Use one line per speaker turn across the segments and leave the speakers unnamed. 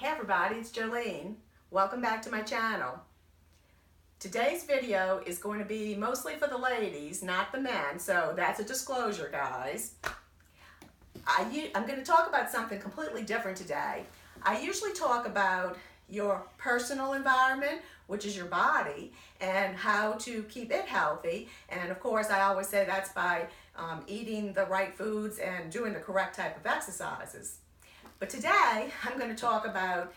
Hey everybody, it's Jolene. Welcome back to my channel. Today's video is going to be mostly for the ladies, not the men, so that's a disclosure, guys. I'm going to talk about something completely different today. I usually talk about your personal environment, which is your body, and how to keep it healthy. And of course, I always say that's by eating the right foods and doing the correct type of exercises. But today, I'm going to talk about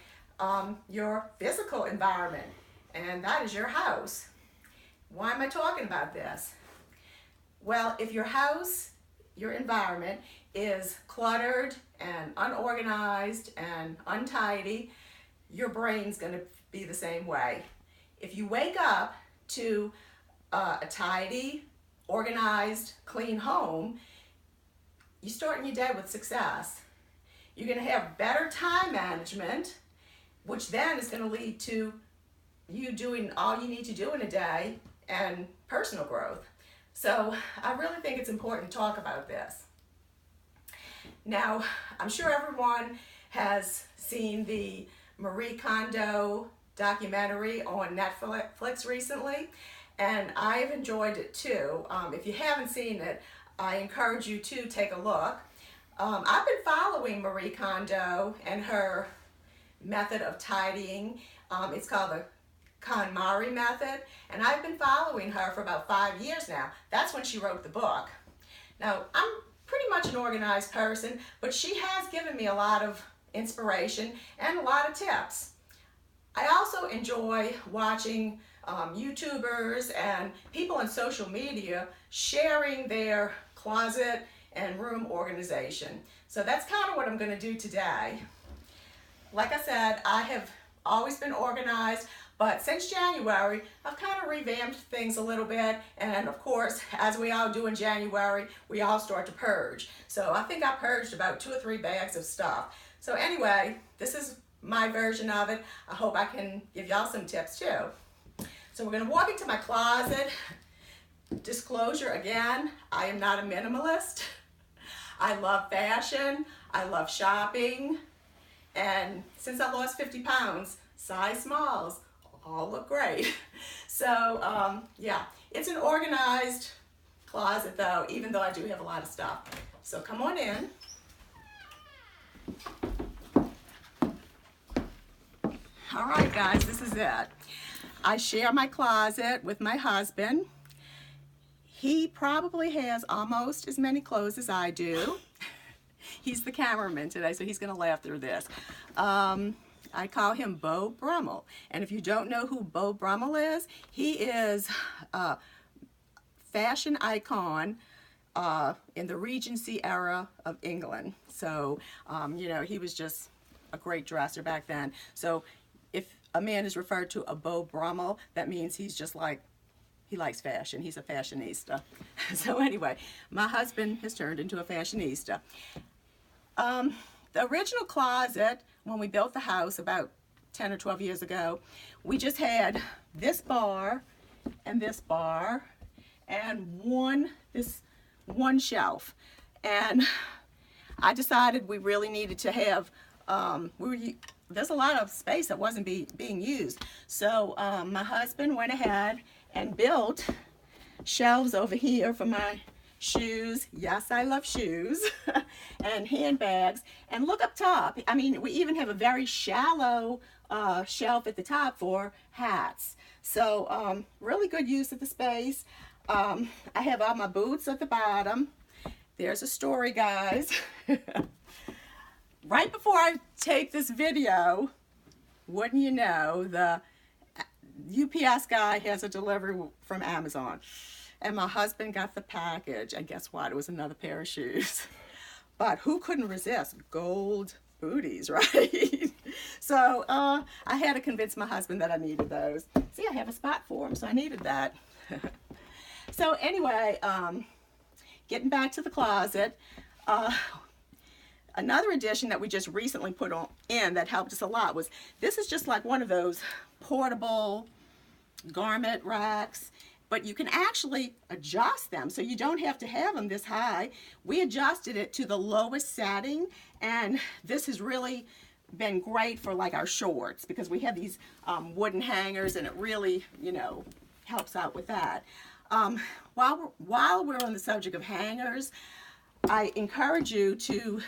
your physical environment, and that is your house. Why am I talking about this? Well, if your house, your environment, is cluttered and unorganized and untidy, your brain's going to be the same way. If you wake up to a tidy, organized, clean home, you're starting your day with success. You're going to have better time management, which then is going to lead to you doing all you need to do in a day and personal growth. So I really think it's important to talk about this. Now, I'm sure everyone has seen the Marie Kondo documentary on Netflix recently, and I've enjoyed it too. If you haven't seen it, I encourage you to take a look. I've been following Marie Kondo and her method of tidying. It's called the KonMari method, and I've been following her for about 5 years now. That's when she wrote the book. Now, I'm pretty much an organized person, but she has given me a lot of inspiration and a lot of tips. I also enjoy watching YouTubers and people on social media sharing their closet and room organization. So that's kind of what I'm going to do today. Like I said, I have always been organized, but since January, I've kind of revamped things a little bit. And of course, as we all do in January, we all start to purge. So I think I purged about 2 or 3 bags of stuff. So anyway, this is my version of it. I hope I can give y'all some tips too. So we're going to walk into my closet. Disclosure again, I am not a minimalist. I love fashion, I love shopping, and since I lost 50 pounds, size smalls all look great. So yeah, it's an organized closet though, even though I do have a lot of stuff. So come on in. All right guys, this is it. I share my closet with my husband. He probably has almost as many clothes as I do. He's the cameraman today, so he's going to laugh through this. I call him Beau Brummel. And if you don't know who Beau Brummel is, he is a fashion icon in the Regency era of England. So, you know, he was just a great dresser back then. So if a man is referred to a Beau Brummel, that means he's just like, he likes fashion. He's a fashionista. So anyway, my husband has turned into a fashionista. The original closet, when we built the house about 10 or 12 years ago, we just had this bar and this one shelf. And I decided we really needed to have, there's a lot of space that wasn't being used. So my husband went ahead and built shelves over here for my shoes. Yes, I love shoes. And handbags. And look up top. I mean, we even have a very shallow shelf at the top for hats. So really good use of the space. I have all my boots at the bottom. There's a story, guys. Right before I take this video, wouldn't you know, the UPS guy has a delivery from Amazon, and my husband got the package, and guess what? It was another pair of shoes. But who couldn't resist gold booties, right? So I had to convince my husband that I needed those. See, I have a spot for them, so I needed that. So anyway, getting back to the closet, another addition that we just recently put in that helped us a lot was, this is just like one of those portable garment racks, but you can actually adjust them, so you don't have to have them this high. We adjusted it to the lowest setting, and this has really been great for like our shorts, because we have these wooden hangers, and it really, you know, helps out with that. While we're on the subject of hangers, I encourage you to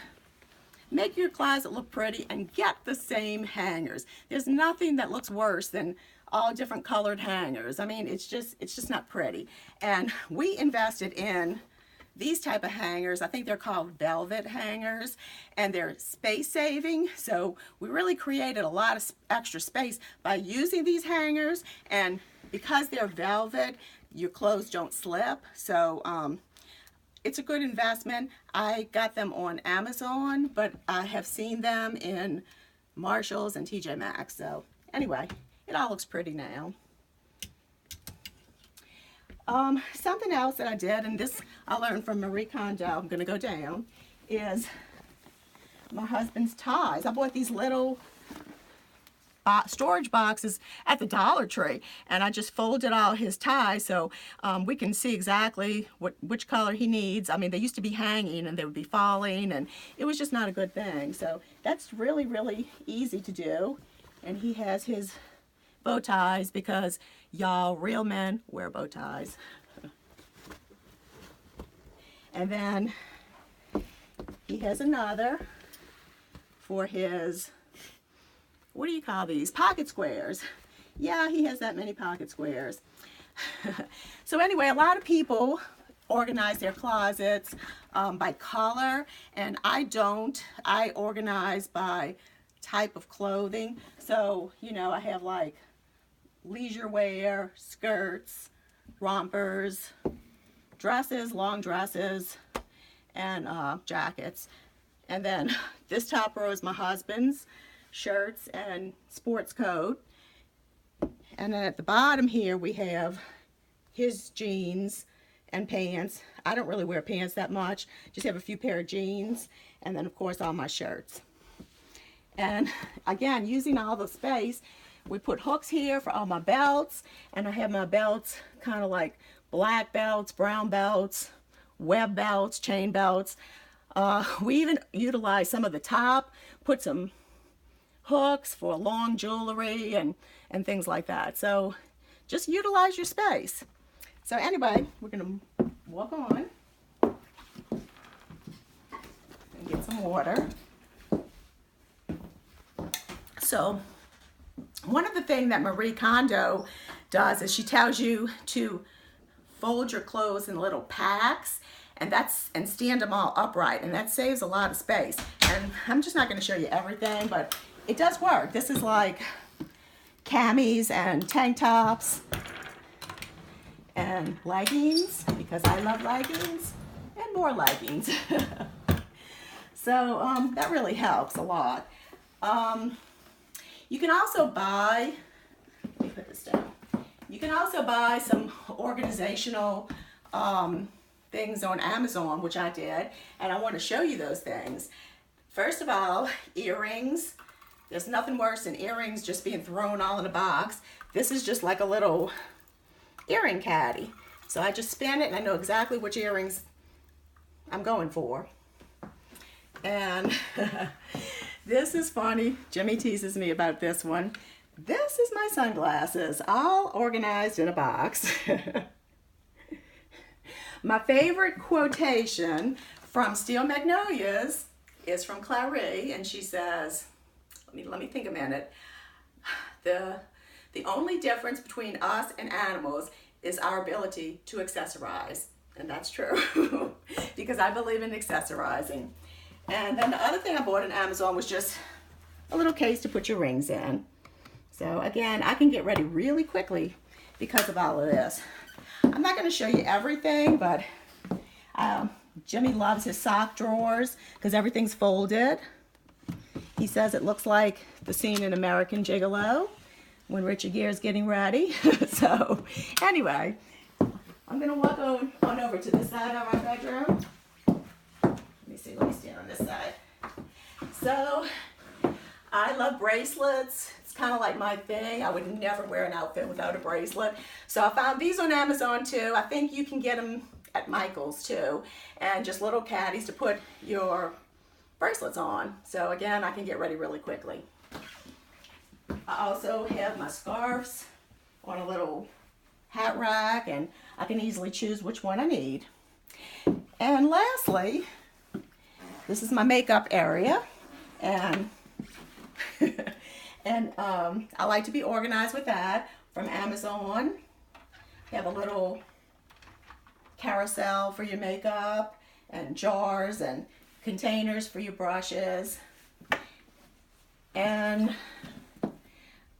make your closet look pretty and get the same hangers. There's nothing that looks worse than all different colored hangers. I mean, it's just not pretty. And we invested in these type of hangers. I think they're called velvet hangers, and they're space saving. So we really created a lot of extra space by using these hangers, and because they're velvet, your clothes don't slip. So it's a good investment. I got them on Amazon, but I have seen them in Marshalls and TJ Maxx. So anyway, it all looks pretty now. Something else that I did, and this I learned from Marie Kondo, I'm going to go down, is my husband's ties. I bought these little storage boxes at the Dollar Tree, and I just folded all his ties so we can see exactly which color he needs. I mean, they used to be hanging and they would be falling, and it was just not a good thing. So that's really, really easy to do. And he has his bow ties, because y'all, real men wear bow ties. And then he has another for his, what do you call these? Pocket squares. Yeah, he has that many pocket squares. So anyway, a lot of people organize their closets by color, and I don't. I organize by type of clothing. So, you know, I have like leisure wear, skirts, rompers, dresses, long dresses, and jackets. And then this top row is my husband's shirts and sports coat. And then at the bottom here we have his jeans and pants. I don't really wear pants that much, just have a few pair of jeans, and then of course all my shirts. And again, using all the space, we put hooks here for all my belts, and I have my belts kind of like black belts, brown belts, web belts, chain belts. We even utilize some of the top, put some hooks for long jewelry and things like that. So just utilize your space. So anyway, we're going to walk on and get some water. So one of the things that Marie Kondo does is she tells you to fold your clothes in little packs, and stand them all upright, and that saves a lot of space. And I'm just not going to show you everything, but it does work. This is like camis and tank tops and leggings, because I love leggings, and more leggings. So that really helps a lot. You can also buy, let me put this down. You can also buy some organizational things on Amazon, which I did, and I want to show you those things. First of all, earrings. There's nothing worse than earrings just being thrown all in a box. This is just like a little earring caddy. So I just spin it, and I know exactly which earrings I'm going for. And this is funny. Jimmy teases me about this one. This is my sunglasses, all organized in a box. My favorite quotation from Steel Magnolias is from Clary, and she says, let me think a minute. The only difference between us and animals is our ability to accessorize. And that's true, because I believe in accessorizing. And then the other thing I bought on Amazon was just a little case to put your rings in. So again, I can get ready really quickly because of all of this. I'm not going to show you everything, but Jimmy loves his sock drawers because everything's folded. He says it looks like the scene in American Gigolo when Richard Gere's getting ready. So anyway, I'm going to walk on over to this side of our bedroom. Let me stand on this side. So I love bracelets. It's kind of like my thing. I would never wear an outfit without a bracelet. So I found these on Amazon too. I think you can get them at Michael's too. And just little caddies to put your bracelets on. So again, I can get ready really quickly. I also have my scarves on a little hat rack, and I can easily choose which one I need. And lastly, this is my makeup area, and I like to be organized with that from Amazon. You have a little carousel for your makeup, and jars and containers for your brushes. And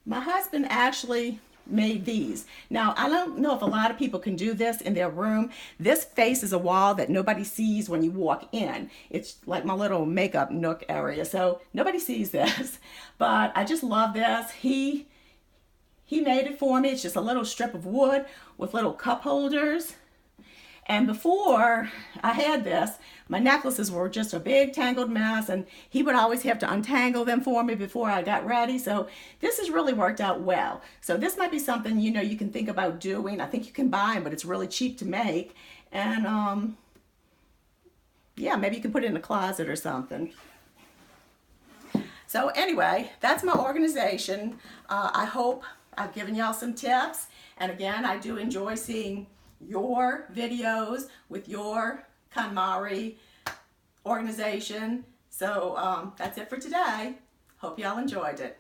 my husband actually made these. Now, I don't know if a lot of people can do this in their room. This faces a wall that nobody sees when you walk in. It's like my little makeup nook area, so nobody sees this. But I just love this. He made it for me. It's just a little strip of wood with little cup holders. And before I had this, my necklaces were just a big tangled mess, and he would always have to untangle them for me before I got ready. So this has really worked out well. So this might be something, you know, you can think about doing. I think you can buy them, but it's really cheap to make. And yeah, maybe you can put it in a closet or something. So anyway, that's my organization. I hope I've given y'all some tips. And again, I do enjoy seeing your videos with your KonMari organization. So that's it for today. Hope y'all enjoyed it.